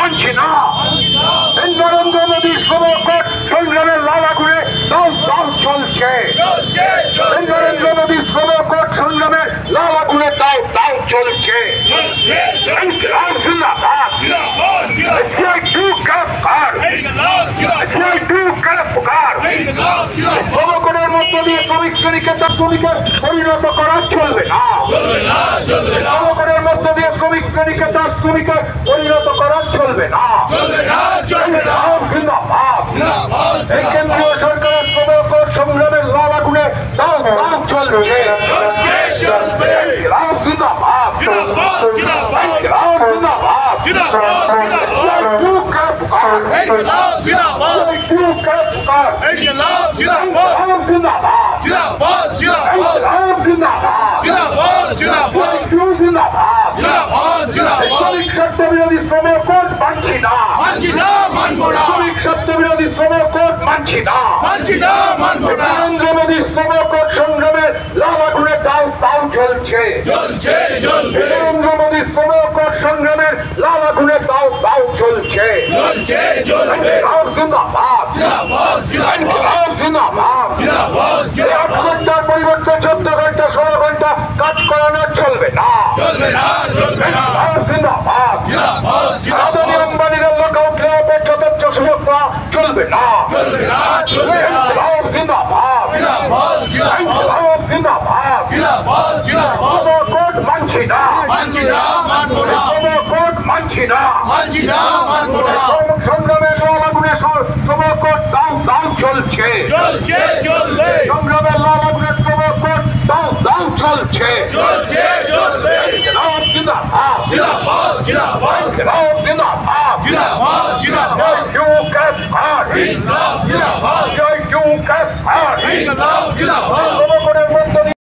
মানছি না। নরেন্দ্র মোদী শ্রমকোট সংগ্রামের লাল আগুনে দাও দাও চলছে। নরেন্দ্র মোদী শ্রমকোট সংগ্রামের লাল আগুনে দাও দাও চলছে। শ্রমকোটের মধ্য দিয়ে শ্রমিক শ্রেণীকে তার শ্রমিকের পরিণত করা চলবে না। শ্রমকোটের মধ্য দিয়ে শ্রমিক শ্রেণীকে তার শ্রমিকের পরিণত করা চলবে না। এই কেন্দ্রীয় সরকারের শ্রমকোট সংগ্রামের লাল আগুনে দাও দাও চলছে। বিরোধী শ্রমকোট মানছি না, শ্রমিক স্বার্থ বিরোধী শ্রমকোট মানছি না। নরেন্দ্র মোদী শ্রমকোট সংগ্রামের লাল আগুনে দাও দাও চলছে। নরেন্দ্র মোদী শ্রমকোট সংগ্রামের লাল আগুনে দাও দাও চলছে। ঘন্টার পরিবর্তে 14 ঘন্টা 16 ঘন্টা কাজ করানো চলবে না। আদানি আম্বানির লকআউট লেআউটের যথেচ্ছ সুযোগ পাওয়া চলবে না। শ্রমকোট মানছি না, শ্রমকোট মানছি না। সংগ্রামের লাল আগুনে শ্রমকোট দাও দাও চলছে। সংগ্রামের লাল আগুনে শ্রমকোট দাও দাও চলছে। জয়